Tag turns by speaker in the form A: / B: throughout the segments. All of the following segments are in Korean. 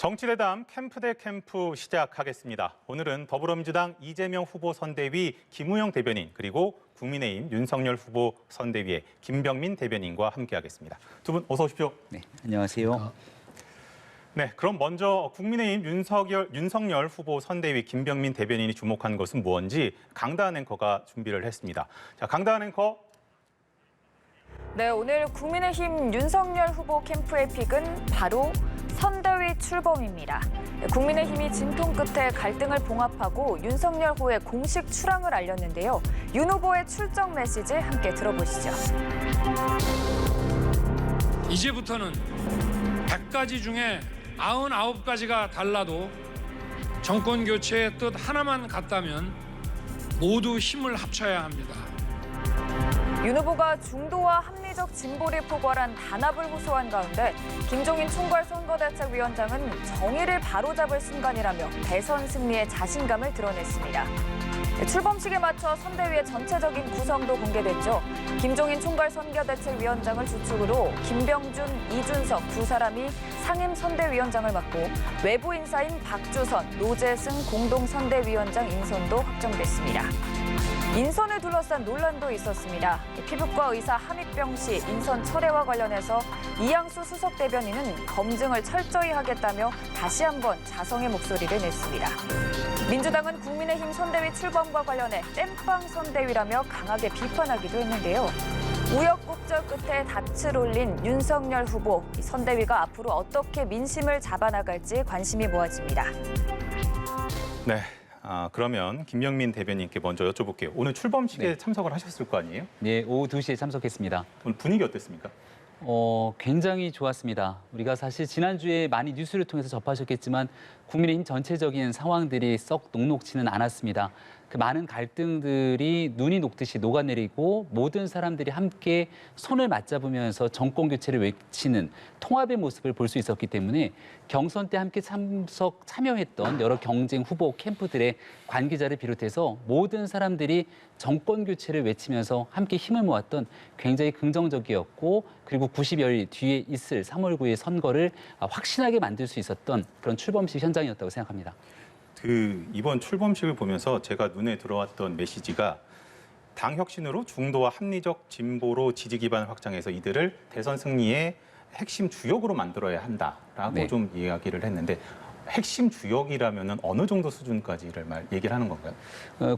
A: 정치대담 캠프 대 캠프 시작하겠습니다. 오늘은 더불어민주당 이재명 후보 선대위 김우영 대변인 그리고 국민의힘 윤석열 후보 선대위의 김병민 대변인과 함께하겠습니다. 두 분 어서 오십시오.
B: 네, 안녕하세요.
A: 네, 그럼 먼저 국민의힘 윤석열 후보 선대위 김병민 대변인이 주목한 것은 무엇인지 강다한 앵커가 준비를 했습니다. 자, 강다한 앵커.
C: 네, 오늘 국민의힘 윤석열 후보 캠프의 픽은 바로 선대위 출범입니다. 국민의힘이 진통 끝에 갈등을 봉합하고 윤석열 후보의 공식 출항을 알렸는데요. 윤 후보의 출정 메시지 함께 들어보시죠.
D: 이제부터는 100가지 중에 99가지가 달라도 정권 교체의 뜻 하나만 같다면 모두 힘을 합쳐야 합니다.
C: 윤 후보가 중도와 합리적 진보를 포괄한 단합을 호소한 가운데 김종인 총괄 선거대책위원장은 정의를 바로잡을 순간이라며 대선 승리에 자신감을 드러냈습니다. 출범식에 맞춰 선대위의 전체적인 구성도 공개됐죠. 김종인 총괄 선거대책위원장을 주축으로 김병준, 이준석 두 사람이 상임 선대위원장을 맡고 외부 인사인 박주선, 노재승 공동 선대위원장 인선도 확정됐습니다. 인선을 둘러싼 논란도 있었습니다. 피부과 의사 함익병 씨 인선 철회와 관련해서 이양수 수석 대변인은 검증을 철저히 하겠다며 다시 한번 자성의 목소리를 냈습니다. 민주당은 국민의힘 선대위 출범과 관련해 땜빵 선대위라며 강하게 비판하기도 했는데요. 우여곡절 끝에 닻을 올린 윤석열 후보, 선대위가 앞으로 어떻게 민심을 잡아나갈지 관심이 모아집니다.
A: 네. 그러면 김병민 대변인께 먼저 여쭤볼게요. 오늘 출범식에
B: 네.
A: 참석을 하셨을 거 아니에요?
B: 네, 오후 2시에 참석했습니다.
A: 오늘 분위기 어땠습니까?
B: 굉장히 좋았습니다. 우리가 사실 지난주에 많이 뉴스를 통해서 접하셨겠지만 국민의힘 전체적인 상황들이 썩 녹록지는 않았습니다. 그 많은 갈등들이 눈이 녹듯이 녹아내리고 모든 사람들이 함께 손을 맞잡으면서 정권 교체를 외치는 통합의 모습을 볼 수 있었기 때문에 경선 때 함께 참여했던 여러 경쟁 후보 캠프들의 관계자를 비롯해서 모든 사람들이 정권 교체를 외치면서 함께 힘을 모았던 굉장히 긍정적이었고 그리고 90여일 뒤에 있을 3월 9일 선거를 확신하게 만들 수 있었던 그런 출범식 현장이었다고 생각합니다.
A: 이번 출범식을 보면서 제가 눈에 들어왔던 메시지가 당 혁신으로 중도와 합리적 진보로 지지 기반을 확장해서 이들을 대선 승리의 핵심 주역으로 만들어야 한다라고
B: 네.
A: 좀 이야기를 했는데 핵심 주역이라면 어느 정도 수준까지를 얘기를 하는 건가요?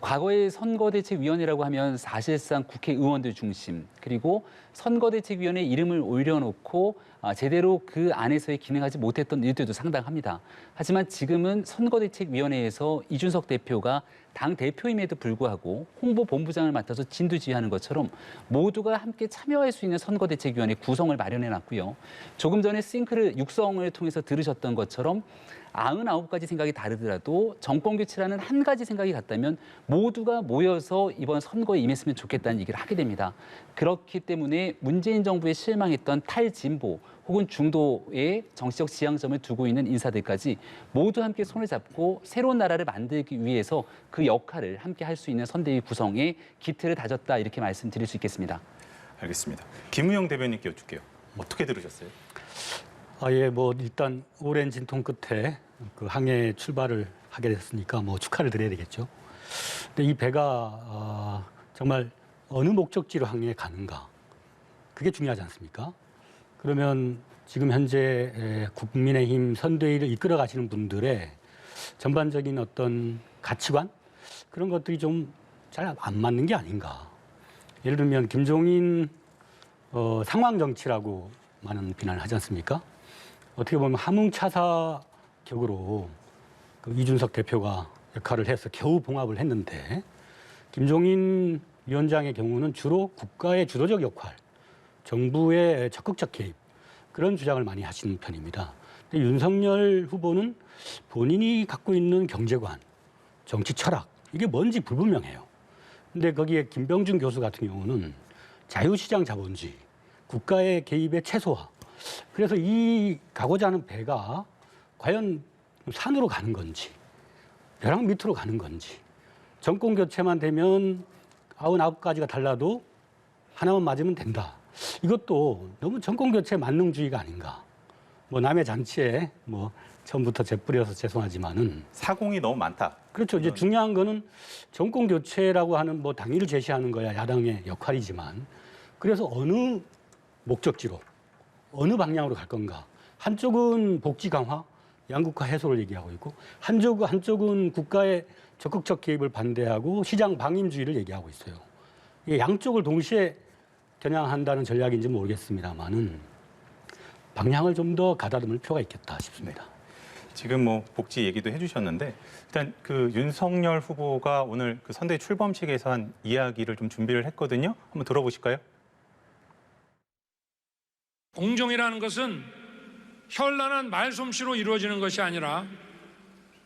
B: 과거의 선거대책위원회라고 하면 사실상 국회의원들 중심 그리고 선거대책위원회 이름을 올려놓고 제대로 그 안에서의 기능하지 못했던 일들도 상당합니다. 하지만 지금은 선거대책위원회에서 이준석 대표가 당 대표임에도 불구하고 홍보본부장을 맡아서 진두지휘하는 것처럼 모두가 함께 참여할 수 있는 선거대책위원회 구성을 마련해놨고요. 조금 전에 싱크를 육성을 통해서 들으셨던 것처럼 99가지 생각이 다르더라도 정권 교체라는 한 가지 생각이 같다면 모두가 모여서 이번 선거에 임했으면 좋겠다는 얘기를 하게 됩니다. 그렇기 때문에 문재인 정부에 실망했던 탈진보 혹은 중도의 정치적 지향점을 두고 있는 인사들까지 모두 함께 손을 잡고 새로운 나라를 만들기 위해서 그 역할을 함께 할 수 있는 선대위 구성에 기틀을 다졌다 이렇게 말씀드릴 수 있겠습니다.
A: 알겠습니다. 김우영 대변인께 여쭐게요. 어떻게 들으셨어요?
E: 일단 오랜 진통 끝에 그 항해 출발을 하게 됐으니까 축하를 드려야 되겠죠. 근데 이 배가 정말 어느 목적지로 항해에 가는가 그게 중요하지 않습니까? 그러면 지금 현재 국민의힘 선대위를 이끌어 가시는 분들의 전반적인 어떤 가치관 그런 것들이 좀 잘 안 맞는 게 아닌가. 예를 들면 김종인 상황 정치라고 많은 비난을 하지 않습니까? 어떻게 보면 함흥차사격으로 이준석 대표가 역할을 해서 겨우 봉합을 했는데 김종인 위원장의 경우는 주로 국가의 주도적 역할, 정부의 적극적 개입 그런 주장을 많이 하시는 편입니다. 근데 윤석열 후보는 본인이 갖고 있는 경제관, 정치 철학 이게 뭔지 불분명해요. 근데 거기에 김병준 교수 같은 경우는 자유시장 자본주의, 국가의 개입의 최소화 그래서 이 가고자 하는 배가 과연 산으로 가는 건지 벼랑 밑으로 가는 건지 정권 교체만 되면 99가지가 달라도 하나만 맞으면 된다. 이것도 너무 정권 교체 만능주의가 아닌가. 뭐 남의 잔치에 뭐 처음부터 재뿌려서 죄송하지만은
A: 사공이 너무 많다.
E: 그렇죠. 이제 중요한 거는 정권 교체라고 하는 뭐 당위를 제시하는 거야 야당의 역할이지만 그래서 어느 목적지로 어느 방향으로 갈 건가. 한쪽은 복지 강화, 양극화 해소를 얘기하고 있고 한쪽은 국가의 적극적 개입을 반대하고 시장 방임주의를 얘기하고 있어요. 이게 양쪽을 동시에 겨냥한다는 전략인지 모르겠습니다만은 방향을 좀 더 가다듬을 필요가 있겠다 싶습니다.
A: 지금 뭐 복지 얘기도 해주셨는데 일단 그 윤석열 후보가 오늘 그 선대위 출범식에서 한 이야기를 좀 준비를 했거든요. 한번 들어보실까요?
D: 공정이라는 것은 현란한 말솜씨로 이루어지는 것이 아니라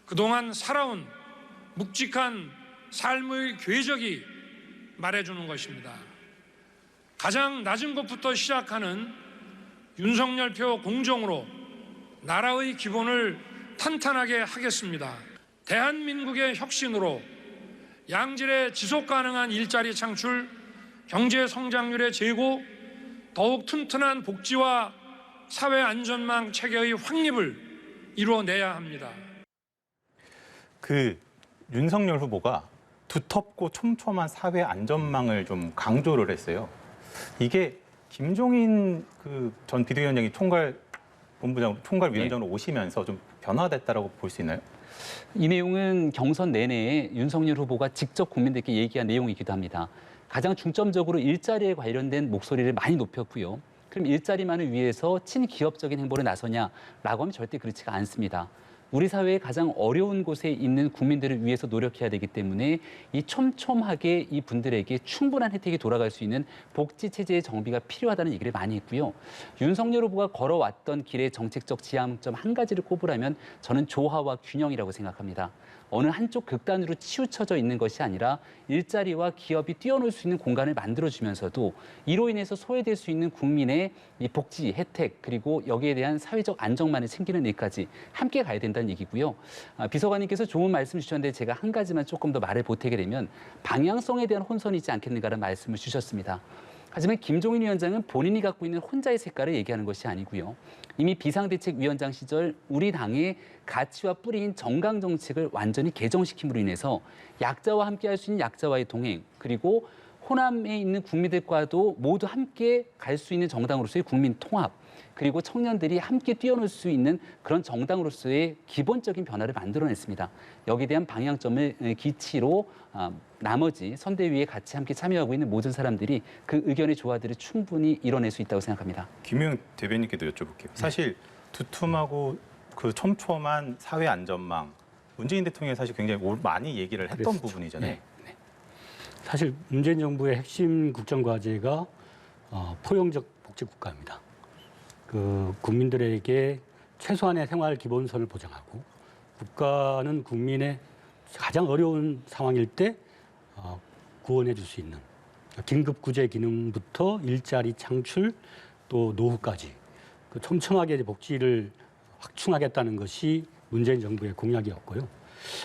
D: 그동안 살아온 묵직한 삶의 궤적이 말해주는 것입니다. 가장 낮은 것부터 시작하는 윤석열표 공정으로 나라의 기본을 탄탄하게 하겠습니다. 대한민국의 혁신으로 양질의 지속 가능한 일자리 창출, 경제 성장률의 제고, 더욱 튼튼한 복지와 사회 안전망 체계의 확립을 이루어내야 합니다.
A: 그 윤석열 후보가 두텁고 촘촘한 사회 안전망을 좀 강조를 했어요. 이게 김종인 그 전 비대위원장이 총괄위원장으로 오시면서 좀 변화됐다라고 볼 수 있나요?
B: 이 내용은 경선 내내 윤석열 후보가 직접 국민들께 얘기한 내용이기도 합니다. 가장 중점적으로 일자리에 관련된 목소리를 많이 높였고요. 그럼 일자리만을 위해서 친기업적인 행보를 나서냐라고 하면 절대 그렇지가 않습니다. 우리 사회의 가장 어려운 곳에 있는 국민들을 위해서 노력해야 되기 때문에 이 촘촘하게 이 분들에게 충분한 혜택이 돌아갈 수 있는 복지 체제의 정비가 필요하다는 얘기를 많이 했고요. 윤석열 후보가 걸어왔던 길의 정책적 지향점 한 가지를 꼽으라면 저는 조화와 균형이라고 생각합니다. 어느 한쪽 극단으로 치우쳐져 있는 것이 아니라 일자리와 기업이 뛰어놀 수 있는 공간을 만들어주면서도 이로 인해서 소외될 수 있는 국민의 이 복지, 혜택 그리고 여기에 대한 사회적 안정만을 챙기는 일까지 함께 가야 된다는 얘기고요. 비서관님께서 좋은 말씀 주셨는데 제가 한 가지만 조금 더 말을 보태게 되면 방향성에 대한 혼선이 있지 않겠는가라는 말씀을 주셨습니다. 하지만 김종인 위원장은 본인이 갖고 있는 혼자의 색깔을 얘기하는 것이 아니고요. 이미 비상대책위원장 시절 우리 당의 가치와 뿌리인 정강 정책을 완전히 개정시킴으로 인해서 약자와 함께 할 수 있는 약자와의 동행 그리고 호남에 있는 국민들과도 모두 함께 갈 수 있는 정당으로서의 국민 통합 그리고 청년들이 함께 뛰어놀 수 있는 그런 정당으로서의 기본적인 변화를 만들어냈습니다. 여기에 대한 방향점을 기치로 나머지 선대위에 같이 함께 참여하고 있는 모든 사람들이 그 의견의 조화들을 충분히 이뤄낼 수 있다고 생각합니다.
A: 김용 대변인께도 여쭤볼게요. 사실 두툼하고 그 촘촘한 사회 안전망 문재인 대통령이 사실 굉장히 많이 얘기를 했던
E: 그랬었죠.
A: 부분이잖아요.
E: 네. 사실 문재인 정부의 핵심 국정 과제가 포용적 복지 국가입니다. 그 국민들에게 최소한의 생활 기본선을 보장하고 국가는 국민의 가장 어려운 상황일 때 구원해 줄 수 있는 긴급 구제 기능부터 일자리 창출 또 노후까지 그 촘촘하게 복지를 확충하겠다는 것이 문재인 정부의 공약이었고요.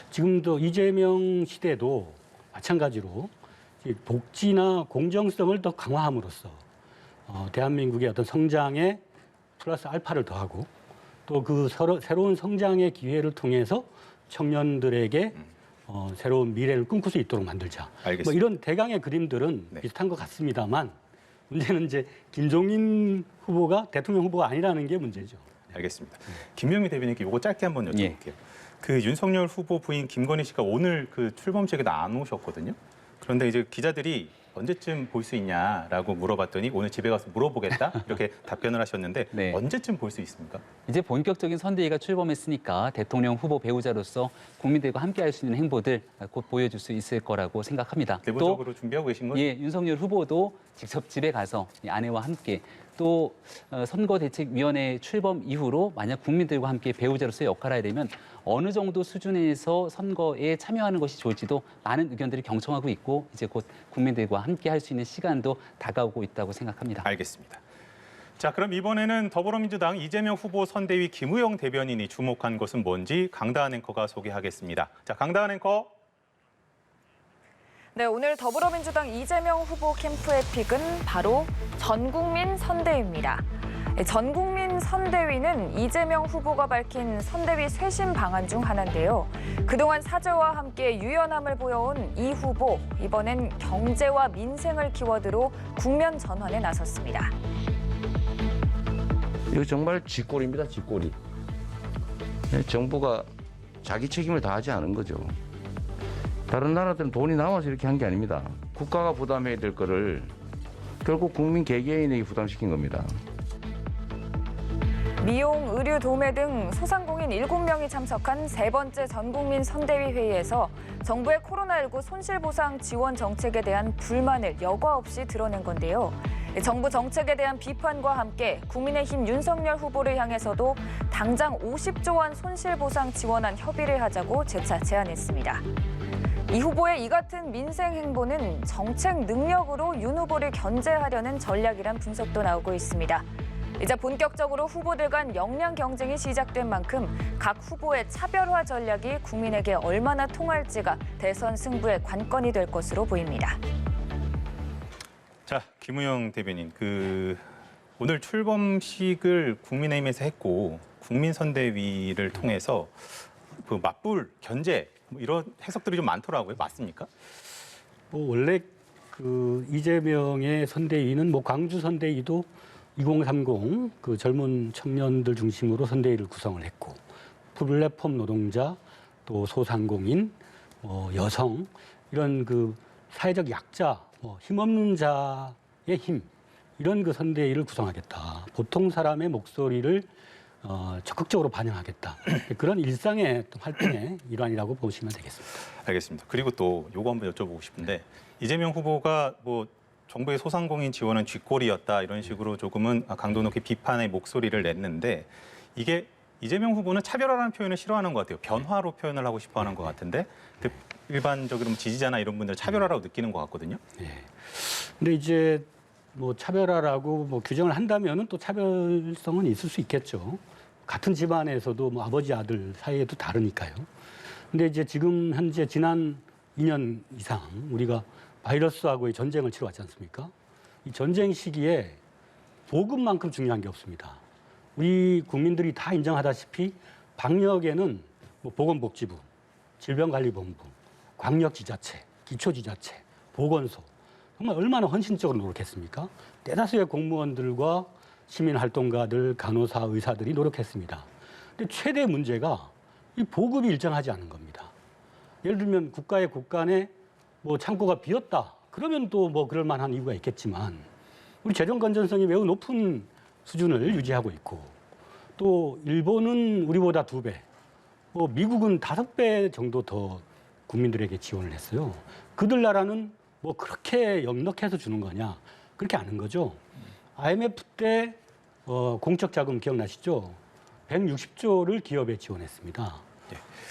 E: 지금도 이재명 시대도 마찬가지로 복지나 공정성을 더 강화함으로써 대한민국의 어떤 성장에 플러스 알파를 더하고 또 그 새로운 성장의 기회를 통해서 청년들에게 새로운 미래를 꿈꿀 수 있도록 만들자.
A: 알겠습니다.
E: 뭐 이런 대강의 그림들은
A: 네.
E: 비슷한 것 같습니다만 문제는 이제 김종인 후보가 대통령 후보가 아니라는 게 문제죠.
A: 알겠습니다. 김명미 대변인께 이거 짧게 한번 여쭤볼게요.
B: 예.
A: 그 윤석열 후보 부인 김건희 씨가 오늘 그 출범식에 안 오셨거든요. 그런데 이제 기자들이 언제쯤 볼 수 있냐라고 물어봤더니 오늘 집에 가서 물어보겠다 이렇게 답변을 하셨는데
B: 네.
A: 언제쯤 볼 수 있습니까?
B: 이제 본격적인 선대위가 출범했으니까 대통령 후보 배우자로서 국민들과 함께할 수 있는 행보들 곧 보여줄 수 있을 거라고 생각합니다.
A: 내부적으로 준비하고 계신 거죠?
B: 예, 윤석열 후보도 직접 집에 가서 이 아내와 함께 또 선거대책위원회 출범 이후로 만약 국민들과 함께 배우자로서의 역할을 하게 되면 어느 정도 수준에서 선거에 참여하는 것이 좋을지도 많은 의견들이 경청하고 있고 이제 곧 국민들과 함께 할 수 있는 시간도 다가오고 있다고 생각합니다.
A: 알겠습니다. 자, 그럼 이번에는 더불어민주당 이재명 후보 선대위 김우영 대변인이 주목한 것은 뭔지 강다한 앵커가 소개하겠습니다. 자, 강다한 앵커.
C: 네, 오늘 더불어민주당 이재명 후보 캠프의 픽은 바로 전국민 선대위입니다. 전국민 국민 선대위는 이재명 후보가 밝힌 선대위 쇄신 방안 중 하나인데요. 그동안 사저와 함께 유연함을 보여온 이 후보, 이번엔 경제와 민생을 키워드로 국면 전환에 나섰습니다.
F: 이거 정말 쥐꼬리입니다, 쥐꼬리. 정부가 자기 책임을 다하지 않은 거죠. 다른 나라들은 돈이 남아서 이렇게 한 게 아닙니다. 국가가 부담해야 될 거를 결국 국민 개개인에게 부담시킨 겁니다.
C: 미용, 의류, 도매 등 소상공인 7명이 참석한 세 번째 전국민 선대위 회의에서 정부의 코로나19 손실보상 지원 정책에 대한 불만을 여과 없이 드러낸 건데요. 정부 정책에 대한 비판과 함께 국민의힘 윤석열 후보를 향해서도 당장 50조 원 손실보상 지원안 협의를 하자고 재차 제안했습니다. 이 후보의 이 같은 민생 행보는 정책 능력으로 윤 후보를 견제하려는 전략이란 분석도 나오고 있습니다. 이제 본격적으로 후보들 간 역량 경쟁이 시작된 만큼 각 후보의 차별화 전략이 국민에게 얼마나 통할지가 대선 승부의 관건이 될 것으로 보입니다.
A: 자, 김우영 대변인, 오늘 출범식을 국민의힘에서 했고 국민선대위를 통해서 맞불, 견제 이런 해석들이 좀 많더라고요. 맞습니까?
E: 원래 이재명의 선대위는 광주 선대위도 2030 젊은 청년들 중심으로 선대위를 구성을 했고 플랫폼 노동자 또 소상공인, 여성 이런 사회적 약자, 힘없는 자의 힘 이런 선대위를 구성하겠다. 보통 사람의 목소리를 적극적으로 반영하겠다. 그런 일상의 활동의 일환이라고 보시면 되겠습니다.
A: 알겠습니다. 그리고 또 요거 한번 여쭤보고 싶은데 이재명 후보가 정부의 소상공인 지원은 쥐꼬리였다 이런 식으로 조금은 강도 높게 비판의 목소리를 냈는데 이게 이재명 후보는 차별화라는 표현을 싫어하는 것 같아요. 변화로 표현을 하고 싶어하는 것 같은데 일반적으로 지지자나 이런 분들 차별화라고 느끼는 것 같거든요.
E: 네. 근데 이제 차별화라고 규정을 한다면은 또 차별성은 있을 수 있겠죠. 같은 집안에서도 아버지 아들 사이에도 다르니까요. 근데 이제 지금 현재 지난 2년 이상 우리가 바이러스하고의 전쟁을 치러왔지 않습니까? 이 전쟁 시기에 보급만큼 중요한 게 없습니다. 우리 국민들이 다 인정하다시피 방역에는 보건복지부, 질병관리본부, 광역지자체, 기초지자체, 보건소 정말 얼마나 헌신적으로 노력했습니까? 대다수의 공무원들과 시민활동가들, 간호사, 의사들이 노력했습니다. 근데 최대 문제가 이 보급이 일정하지 않은 겁니다. 예를 들면 국가의 곳간에 창고가 비었다. 그러면 또 그럴 만한 이유가 있겠지만 우리 재정 건전성이 매우 높은 수준을 유지하고 있고 또 일본은 우리보다 2배, 미국은 5배 정도 더 국민들에게 지원을 했어요. 그들 나라는 그렇게 넉넉해서 주는 거냐? 그렇게 아는 거죠. IMF 때 공적 자금 기억나시죠? 160조를 기업에 지원했습니다.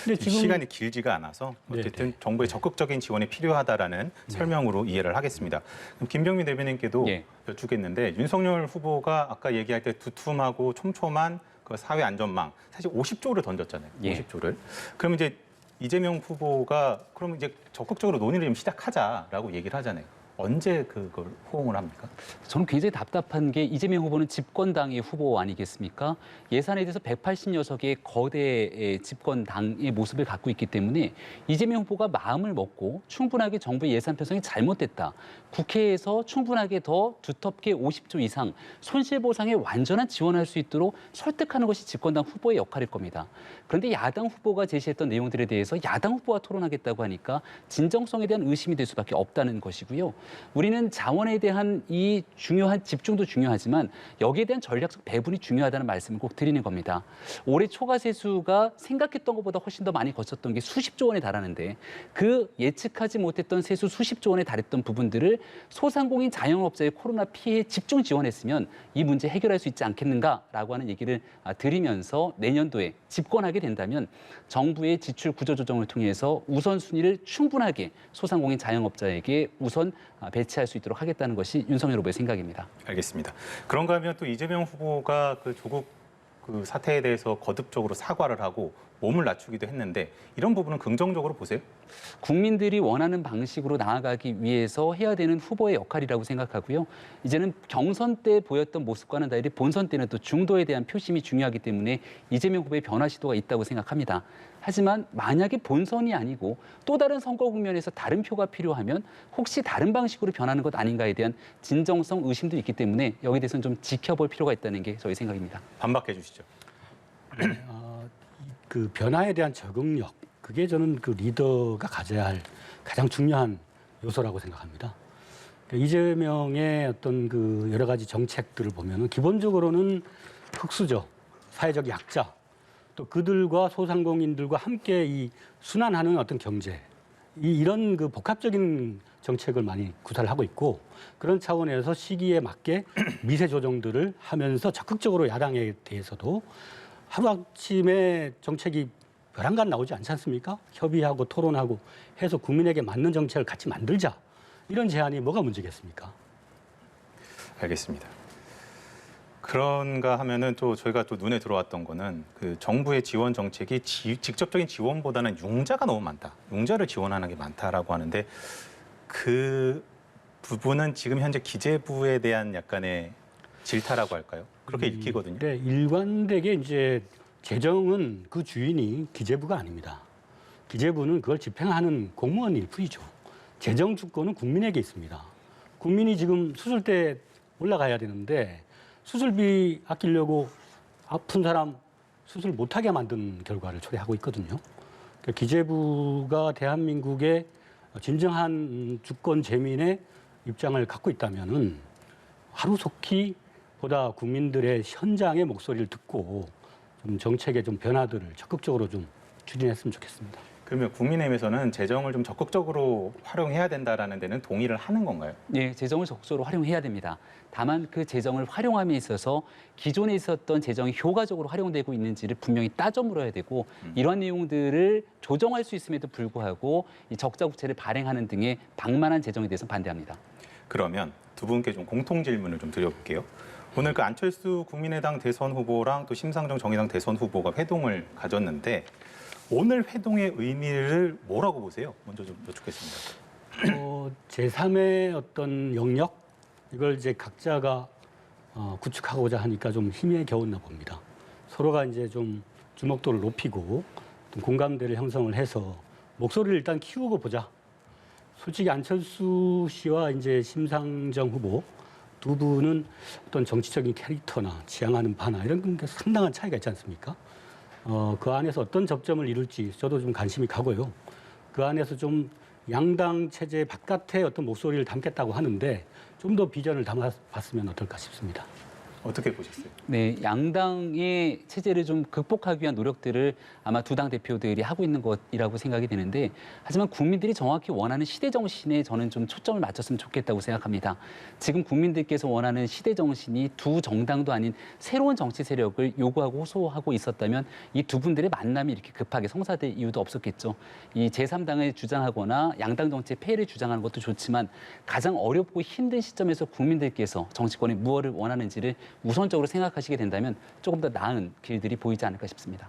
A: 근데 지금 시간이 길지가 않아서 어쨌든
E: 네네.
A: 정부의 적극적인 지원이 필요하다라는 설명으로 이해를 하겠습니다. 그럼 김병민 대변인께도 여쭙겠는데 윤석열 후보가 아까 얘기할 때 두툼하고 촘촘한 사회 안전망 사실 50조를 던졌잖아요. 50조를. 그럼 이제 이재명 후보가 그럼 이제 적극적으로 논의를 좀 시작하자라고 얘기를 하잖아요. 언제 그걸 호응을 합니까?
B: 저는 굉장히 답답한 게 이재명 후보는 집권당의 후보 아니겠습니까? 예산에 대해서 180여석의 거대 집권당의 모습을 갖고 있기 때문에 이재명 후보가 마음을 먹고 충분하게 정부의 예산 편성이 잘못됐다. 국회에서 충분하게 더 두텁게 50조 이상 손실보상에 완전한 지원할 수 있도록 설득하는 것이 집권당 후보의 역할일 겁니다. 그런데 야당 후보가 제시했던 내용들에 대해서 야당 후보와 토론하겠다고 하니까 진정성에 대한 의심이 될 수밖에 없다는 것이고요. 우리는 자원에 대한 이 중요한 집중도 중요하지만 여기에 대한 전략적 배분이 중요하다는 말씀을 꼭 드리는 겁니다. 올해 초과 세수가 생각했던 것보다 훨씬 더 많이 거쳤던 게 수십조 원에 달하는데 그 예측하지 못했던 세수 수십조 원에 달했던 부분들을 소상공인 자영업자의 코로나 피해에 집중 지원했으면 이 문제 해결할 수 있지 않겠는가라고 하는 얘기를 드리면서 내년도에 집권하게 된다면 정부의 지출 구조 조정을 통해서 우선순위를 충분하게 소상공인 자영업자에게 우선 배치할 수 있도록 하겠다는 것이 윤석열 후보의 생각입니다.
A: 알겠습니다. 그런가 하면 또 이재명 후보가 조국 그 사태에 대해서 거듭적으로 사과를 하고 몸을 낮추기도 했는데 이런 부분은 긍정적으로 보세요?
B: 국민들이 원하는 방식으로 나아가기 위해서 해야 되는 후보의 역할이라고 생각하고요. 이제는 경선 때 보였던 모습과는 달리 본선 때는 또 중도에 대한 표심이 중요하기 때문에 이재명 후보의 변화 시도가 있다고 생각합니다. 하지만 만약에 본선이 아니고 또 다른 선거 국면에서 다른 표가 필요하면 혹시 다른 방식으로 변하는 것 아닌가에 대한 진정성 의심도 있기 때문에 여기에 대해서는 좀 지켜볼 필요가 있다는 게 저희 생각입니다.
A: 반박해 주시죠.
E: 그 변화에 대한 적응력, 그게 저는 그 리더가 가져야 할 가장 중요한 요소라고 생각합니다. 그러니까 이재명의 어떤 그 여러 가지 정책들을 보면은 기본적으로는 흑수저, 사회적 약자, 또 그들과 소상공인들과 함께 이 순환하는 어떤 경제, 이런 그 복합적인 정책을 많이 구사를 하고 있고 그런 차원에서 시기에 맞게 미세 조정들을 하면서 적극적으로 야당에 대해서도 하루아침에 정책이 벼랑간 나오지 않지 않습니까? 협의하고 토론하고 해서 국민에게 맞는 정책을 같이 만들자. 이런 제안이 뭐가 문제겠습니까?
A: 알겠습니다. 그런가 하면은 또 저희가 또 눈에 들어왔던 거는 그 정부의 지원 정책이 직접적인 지원보다는 융자가 너무 많다. 융자를 지원하는 게 많다라고 하는데 그 부분은 지금 현재 기재부에 대한 약간의 질타라고 할까요? 그렇게 읽히거든요.
E: 네, 일관되게 이제 재정은 그 주인이 기재부가 아닙니다. 기재부는 그걸 집행하는 공무원일 뿐이죠. 재정 주권은 국민에게 있습니다. 국민이 지금 수술대 올라가야 되는데 수술비 아끼려고 아픈 사람 수술 못하게 만든 결과를 초래하고 있거든요. 그러니까 기재부가 대한민국의 진정한 주권 재민의 입장을 갖고 있다면은 하루속히 보다 국민들의 현장의 목소리를 듣고 좀 정책의 좀 변화들을 적극적으로 좀 추진했으면 좋겠습니다.
A: 그러면 국민의힘에서는 재정을 좀 적극적으로 활용해야 된다라는 데는 동의를 하는 건가요?
B: 네, 재정을 적극적으로 활용해야 됩니다. 다만 그 재정을 활용함에 있어서 기존에 있었던 재정이 효과적으로 활용되고 있는지를 분명히 따져 물어야 되고 이러한 내용들을 조정할 수 있음에도 불구하고 이 적자 국채를 발행하는 등의 방만한 재정에 대해서 반대합니다.
A: 그러면 두 분께 좀 공통 질문을 좀 드려볼게요. 오늘 그 안철수 국민의당 대선 후보랑 또 심상정 정의당 대선 후보가 회동을 가졌는데 오늘 회동의 의미를 뭐라고 보세요? 먼저 좀 여쭙겠습니다.
E: 제3의 어떤 영역 이걸 이제 각자가 구축하고자 하니까 좀 힘에 겨웠나 봅니다. 서로가 이제 좀 주목도를 높이고 좀 공감대를 형성을 해서 목소리를 일단 키우고 보자. 솔직히 안철수 씨와 이제 심상정 후보 두 분은 어떤 정치적인 캐릭터나 지향하는 바나 이런 게 상당한 차이가 있지 않습니까? 그 안에서 어떤 접점을 이룰지 저도 좀 관심이 가고요. 그 안에서 좀 양당 체제 바깥의 어떤 목소리를 담겠다고 하는데 좀 더 비전을 담아봤으면 어떨까 싶습니다.
A: 어떻게 보셨어요?
B: 네, 양당의 체제를 좀 극복하기 위한 노력들을 아마 두 당 대표들이 하고 있는 것이라고 생각이 되는데 하지만 국민들이 정확히 원하는 시대 정신에 저는 좀 초점을 맞췄으면 좋겠다고 생각합니다. 지금 국민들께서 원하는 시대 정신이 두 정당도 아닌 새로운 정치 세력을 요구하고 호소하고 있었다면 이 두 분들의 만남이 이렇게 급하게 성사될 이유도 없었겠죠. 이 제3당을 주장하거나 양당 정치의 폐해를 주장하는 것도 좋지만 가장 어렵고 힘든 시점에서 국민들께서 정치권이 무엇을 원하는지를 우선적으로 생각하시게 된다면 조금 더 나은 길들이 보이지 않을까 싶습니다.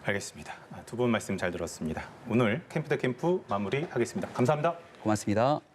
A: 알겠습니다. 두 분 말씀 잘 들었습니다. 오늘 캠프 대 캠프 마무리하겠습니다. 감사합니다.
B: 고맙습니다.